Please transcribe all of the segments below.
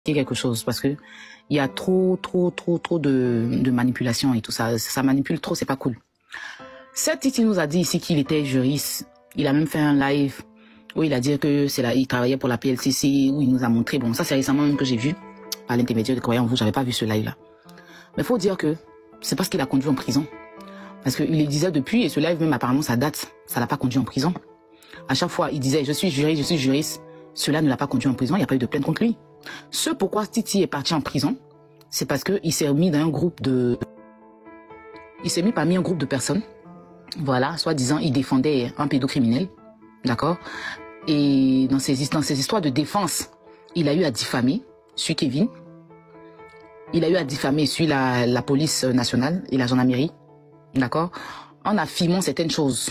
expliquer quelque chose parce que il y a trop de manipulation et tout ça. Ça manipule trop, c'est pas cool. Cette Titi nous a dit ici qu'il était juriste. Il a même fait un live où il a dit que c'est là, il travaillait pour la PLCC, où il nous a montré. Bon, ça c'est récemment même que j'ai vu par l'intermédiaire de Croyant en vous. J'avais pas vu ce live là. Mais faut dire que c'est parce qu'il a conduit en prison. Parce qu'il le disait depuis, et ce live même apparemment ça date, ça l'a pas conduit en prison. À chaque fois, il disait je suis juriste. Cela ne l'a pas conduit en prison, il n'y a pas eu de plainte contre lui. Ce pourquoi Titi est parti en prison, c'est parce qu'il s'est mis dans un groupe de... Il s'est mis parmi un groupe de personnes. Voilà, soi-disant, il défendait un pédocriminel. D'accord? Et dans ces histoires de défense, il a eu à diffamer sur Kevin. Il a eu à diffamer sur la police nationale et la gendarmerie. D'accord? En affirmant certaines choses.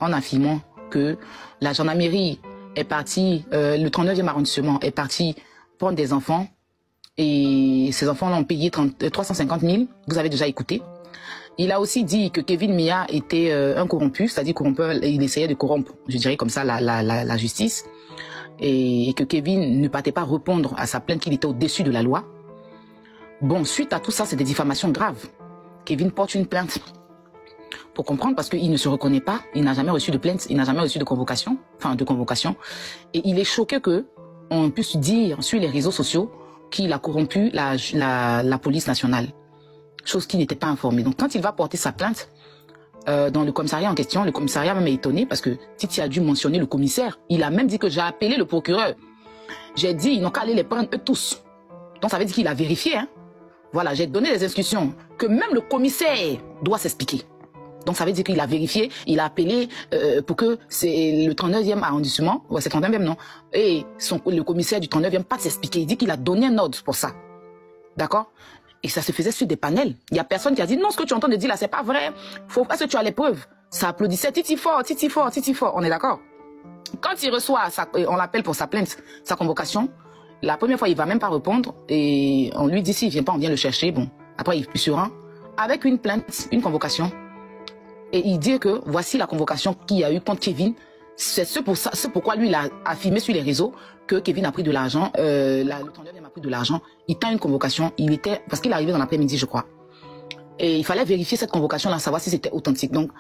En affirmant que la gendarmerie est partie, le 39e arrondissement est parti prendre des enfants et ces enfants l'ont payé 350 000. Vous avez déjà écouté. Il a aussi dit que Kevin Mia était un corrompu, c'est-à-dire il essayait de corrompre, je dirais comme ça, la justice. Et que Kevin ne partait pas répondre à sa plainte, qu'il était au-dessus de la loi. Bon, suite à tout ça, c'est des diffamations graves. Kevin porte une plainte. Pour comprendre, parce qu'il ne se reconnaît pas, il n'a jamais reçu de plainte, il n'a jamais reçu de convocation, et il est choqué que on puisse dire sur les réseaux sociaux qu'il a corrompu la police nationale, chose qui n'était pas informée. Donc quand il va porter sa plainte dans le commissariat en question, le commissariat même est étonné parce que Titi a dû mentionner le commissaire. Il a même dit que j'ai appelé le procureur. J'ai dit, ils n'ont qu'à aller les prendre eux tous. Donc ça veut dire qu'il a vérifié, hein. Voilà, j'ai donné des instructions que même le commissaire doit s'expliquer. Donc ça veut dire qu'il a vérifié, il a appelé pour que c'est le 39e arrondissement, ouais c'est 39e non, et le commissaire du 39e pas de s'expliquer, il dit qu'il a donné un ordre pour ça. D'accord? Et ça se faisait sur des panels. Il y a personne qui a dit non, ce que tu entends de dire là c'est pas vrai, est-ce que tu as les preuves? Ça applaudissait Titi fort, Titi fort, Titi fort, on est d'accord? Quand il reçoit, on l'appelle pour sa plainte, sa convocation, la première fois il va même pas répondre et on lui dit s'il vient pas on vient le chercher, bon, après il se rend avec une plainte, une convocation. Et il dit que voici la convocation qu'il y a eu contre Kevin. C'est pourquoi lui il a affirmé sur les réseaux que Kevin a pris de l'argent. Le 39e a pris de l'argent. Il tient une convocation. Parce qu'il est arrivé dans l'après-midi, je crois. Et il fallait vérifier cette convocation-là, savoir si c'était authentique. Donc,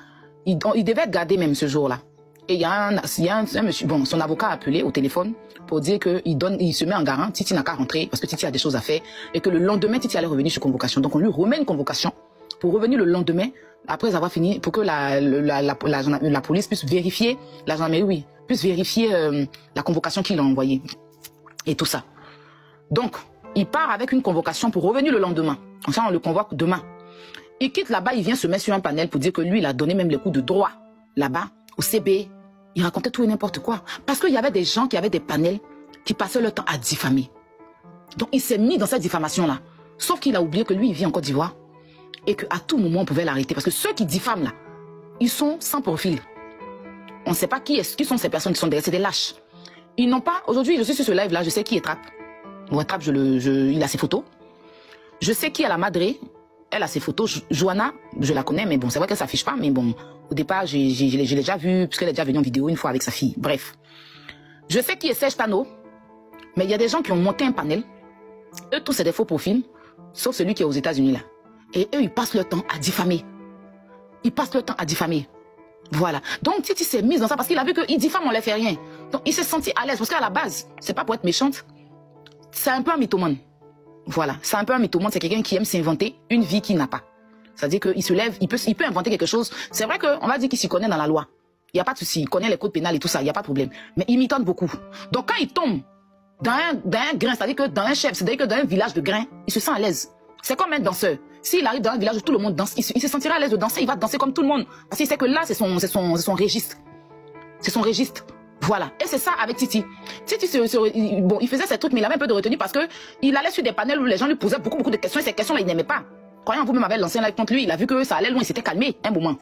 il devait être gardé même ce jour-là. Et il y a un monsieur, bon, son avocat a appelé au téléphone pour dire il se met en garant. Titi n'a qu'à rentrer parce que Titi a des choses à faire et que le lendemain Titi allait revenir sur convocation. Donc on lui remet une convocation pour revenir le lendemain. Après avoir fini, pour que la police puisse vérifier, la gendarmerie, oui, puisse vérifier la convocation qu'il a envoyée. Et tout ça. Donc, il part avec une convocation pour revenir le lendemain. Enfin, on le convoque demain. Il quitte là-bas, il vient se mettre sur un panel pour dire que lui, il a donné même les coups de droit là-bas, au CB. Il racontait tout et n'importe quoi. Parce qu'il y avait des gens qui avaient des panels qui passaient leur temps à diffamer. Donc, il s'est mis dans cette diffamation-là. Sauf qu'il a oublié que lui, il vit en Côte d'Ivoire. Et qu'à tout moment, on pouvait l'arrêter. Parce que ceux qui diffament là, ils sont sans profil. On ne sait pas qui sont ces personnes qui sont derrière. C'est des lâches. Ils n'ont pas... Aujourd'hui, je suis sur ce live là, je sais qui est Trapp. Ouais, Trapp, il a ses photos. Je sais qui est la Madré. Elle a ses photos. Joanna, je la connais, mais bon, c'est vrai qu'elle ne s'affiche pas. Mais bon, au départ, je l'ai déjà vue, puisqu'elle est déjà venue en vidéo une fois avec sa fille. Bref. Je sais qui est Serge Tano. Mais il y a des gens qui ont monté un panel. Eux, tous, c'est des faux profils. Sauf celui qui est aux États-Unis là. Et eux, ils passent leur temps à diffamer. Ils passent leur temps à diffamer. Voilà. Donc, Titi s'est mise dans ça parce qu'il a vu qu'il diffame, on ne lui fait rien. Donc, il s'est senti à l'aise. Parce qu'à la base, c'est pas pour être méchante. C'est un peu un mythomane. Voilà. C'est un peu un mythomane. C'est quelqu'un qui aime s'inventer une vie qu'il n'a pas. C'est-à-dire qu'il se lève, il peut inventer quelque chose. C'est vrai qu'on va dire qu'il s'y connaît dans la loi. Il n'y a pas de souci. Il connaît les codes pénals et tout ça. Il n'y a pas de problème. Mais il mitonne beaucoup. Donc, quand il tombe dans un grain, c'est-à-dire que dans un chef, c'est-à-dire que dans un village de grains, il se sent à l'aise. C'est comme un danseur. S'il arrive dans un village où tout le monde danse, il se sentira à l'aise de danser, il va danser comme tout le monde. Parce qu'il sait que là, c'est son registre. C'est son registre. Voilà. Et c'est ça avec Titi. Titi, bon, il faisait ces trucs, mais il avait un peu de retenue parce que il allait sur des panels où les gens lui posaient beaucoup de questions et ces questions-là, il n'aimait pas. Croyant vous-même avait lancé un live contre lui, il a vu que ça allait loin, il s'était calmé un moment.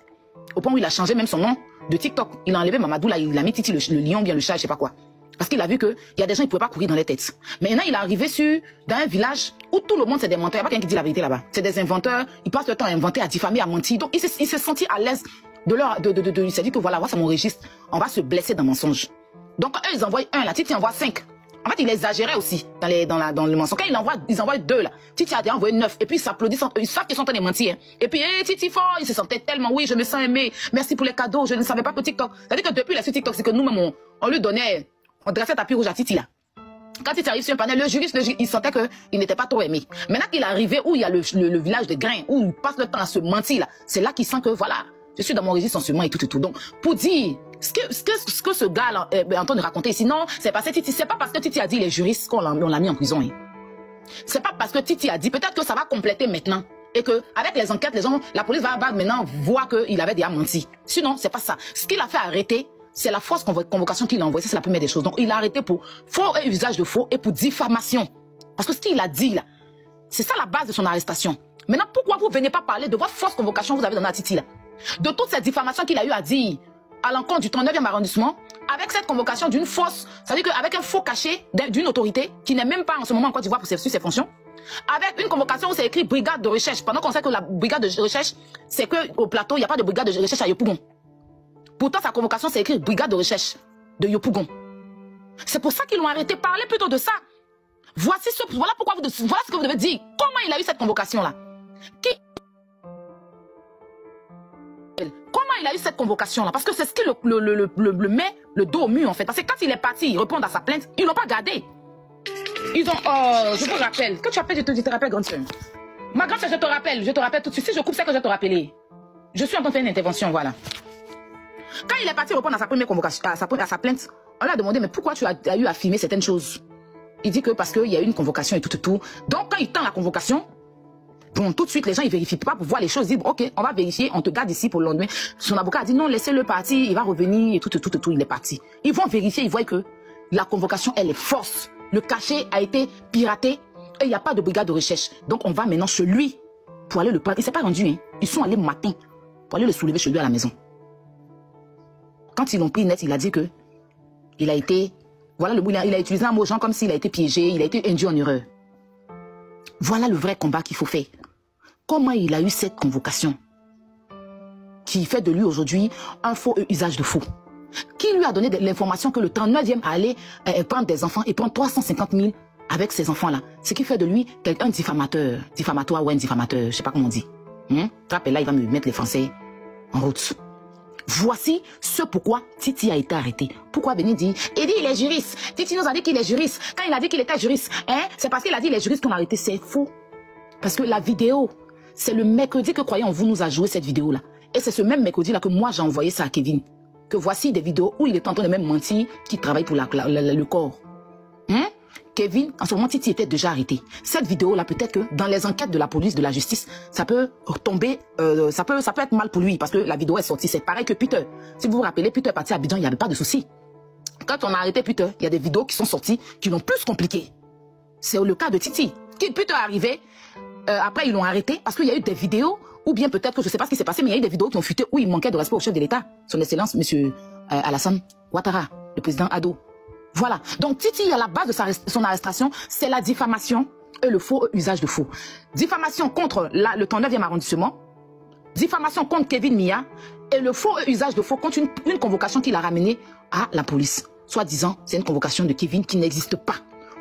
Au point où il a changé même son nom de TikTok. Il a enlevé Mamadou, là, il a mis Titi le lion, bien le chat, je sais pas quoi. Parce qu'il a vu qu'il y a des gens qui ne pouvaient pas courir dans les têtes. Mais maintenant, il est arrivé dans un village où tout le monde c'est des menteurs. Il n'y a pas quelqu'un qui dit la vérité là-bas. C'est des inventeurs. Ils passent le temps à inventer, à diffamer, à mentir. Donc, il s'est senti à l'aise il s'est dit que voilà, c'est mon registre. On va se blesser dans mensonge. Donc, eux, ils envoient un. La Titi envoie 5. En fait, il exagérait aussi dans le mensonge. Quand ils envoient 2 là, Titi a envoyé 9 et puis ils s'applaudissent, ils savent qu'ils sont en train de mentir. Et puis, Titi fort, il se sentait tellement, oui, je me sens aimé, merci pour les cadeaux, je ne savais pas que TikTok. C'est-à-dire que depuis la suite TikTok, c'est que nous-mêmes, on lui donnait, on dressait tapis rouge à Titi là. Quand Titi arrive sur un panel, le juriste, il sentait qu'il n'était pas trop aimé. Maintenant qu'il est arrivé où il y a le village de Grains, où il passe le temps à se mentir là, c'est là qu'il sent que voilà, je suis dans mon registre en ce moment et tout et tout. Donc, pour dire, ce que ce gars-là est en train de raconter ici, non, c'est pas parce que Titi a dit les juristes qu'on l'a mis en prison. Hein. C'est pas parce que Titi a dit, peut-être que ça va compléter maintenant. Et que, avec les enquêtes, la police va maintenant voir qu'il avait déjà menti. Sinon, c'est pas ça. Ce qu'il a fait arrêter, c'est la fausse convocation qu'il a envoyée. C'est la première des choses. Donc, il a arrêté pour faux et usage de faux et pour diffamation. Parce que ce qu'il a dit là, c'est ça la base de son arrestation. Maintenant, pourquoi vous ne venez pas parler de votre fausse convocation que vous avez donnée à Titi là? De toutes ces diffamations qu'il a eu à dire à l'encontre du 39e arrondissement, avec cette convocation d'une fausse, c'est-à-dire qu'avec un faux cachet d'une autorité qui n'est même pas en ce moment en Côte d'Ivoire pour exercer ses fonctions, avec une convocation où c'est écrit brigade de recherche, pendant qu'on sait que la brigade de recherche, c'est qu'au plateau, il n'y a pas de brigade de recherche à Yopougon. Pourtant, sa convocation, c'est écrit brigade de recherche de Yopougon. C'est pour ça qu'ils l'ont arrêté. Parlez plutôt de ça. Voilà ce que vous devez dire. Comment il a eu cette convocation-là? Comment il a eu cette convocation-là? Parce que c'est ce qui le met le dos au mur, en fait. Parce que quand il est parti répondre à sa plainte, ils ne l'ont pas gardé. Ils ont... Oh, je te rappelle. Que tu appelles, je te rappelle, grande soeur. Ma grande soeur, je te rappelle tout de suite. Si je coupe, c'est que je te rappelle. Je suis en train de faire une intervention, voilà. Quand il est parti répondre à sa première convocation, à sa plainte, on lui a demandé, mais pourquoi tu as eu à filmer certaines choses? Il dit que parce qu'il y a eu une convocation et tout. Donc, quand il tend la convocation, bon, tout de suite, les gens, ils vérifient pas pour voir les choses. Ils disent, ok, on va vérifier, on te garde ici pour le lendemain. Son avocat a dit, non, laissez-le partir, il va revenir et tout, il est parti. Ils vont vérifier, ils voient que la convocation, elle est fausse. Le cachet a été piraté et il n'y a pas de brigade de recherche. Donc, on va maintenant chez lui pour aller le prendre. Il ne s'est pas rendu, hein. Ils sont allés le matin pour aller le soulever chez lui à la maison. Quand ils l'ont pris net, il a dit que il a été, voilà le mot, il a utilisé un mot genre comme s'il a été piégé, il a été induit en erreur. Voilà le vrai combat qu'il faut faire. Comment il a eu cette convocation qui fait de lui aujourd'hui un faux usage de faux? Qui lui a donné l'information que le 39e allait prendre des enfants et prendre 350 000 avec ces enfants-là? Ce qui fait de lui un diffamatoire ou un diffamateur, je ne sais pas comment on dit. Là, il va me mettre les Français en route. Voici ce pourquoi Titi a été arrêté. Pourquoi venir dire, il dit il est juriste. Titi nous a dit qu'il est juriste. Quand il a dit qu'il était juriste, hein, c'est parce qu'il a dit il est juriste qu'on a arrêté. C'est faux. Parce que la vidéo, c'est le mercredi que croyons vous nous a joué cette vidéo-là. Et c'est ce même mercredi-là que moi j'ai envoyé ça à Kevin. Que voici des vidéos où il est en train de même mentir qu'il travaille pour le corps. Kevin, en ce moment, Titi était déjà arrêté. Cette vidéo-là, peut-être que dans les enquêtes de la police, de la justice, ça peut tomber, ça peut être mal pour lui parce que la vidéo est sortie. C'est pareil que Peter. Si vous vous rappelez, Peter est parti à Abidjan, il n'y avait pas de souci. Quand on a arrêté Peter, il y a des vidéos qui sont sorties qui l'ont plus compliqué. C'est le cas de Titi. Peter est arrivé, après ils l'ont arrêté parce qu'il y a eu des vidéos, ou bien peut-être que je ne sais pas ce qui s'est passé, mais il y a eu des vidéos qui ont fuité où il manquait de respect au chef de l'État, son excellence, M. Alassane Ouattara, le président Ado. Voilà. Donc, Titi, à la base de son arrestation, c'est la diffamation et le faux usage de faux. Diffamation contre le 39e arrondissement, diffamation contre Kevin Mia et le faux usage de faux contre une convocation qu'il a ramenée à la police. Soit disant, c'est une convocation de Kevin qui n'existe pas.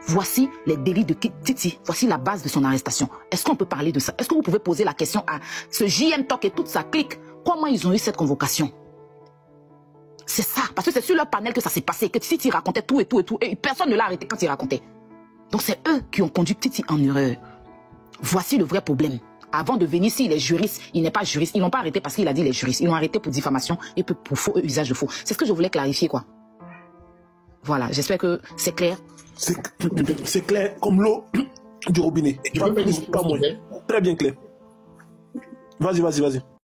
Voici les délits de Titi. Voici la base de son arrestation. Est-ce qu'on peut parler de ça? Est-ce que vous pouvez poser la question à ce JM Talk et toute sa clique? Comment ils ont eu cette convocation? C'est ça, parce que c'est sur leur panel que ça s'est passé, que Titi racontait tout, et personne ne l'a arrêté quand il racontait. Donc c'est eux qui ont conduit Titi en erreur. Voici le vrai problème. Avant de venir ici, il est juriste, il n'est pas juriste. Ils l'ont pas arrêté parce qu'il a dit il est juriste. Ils l'ont arrêté pour diffamation et pour faux usage de faux. C'est ce que je voulais clarifier, quoi. Voilà, j'espère que c'est clair. C'est clair comme l'eau du robinet. Pas moins. Très bien clair. Vas-y.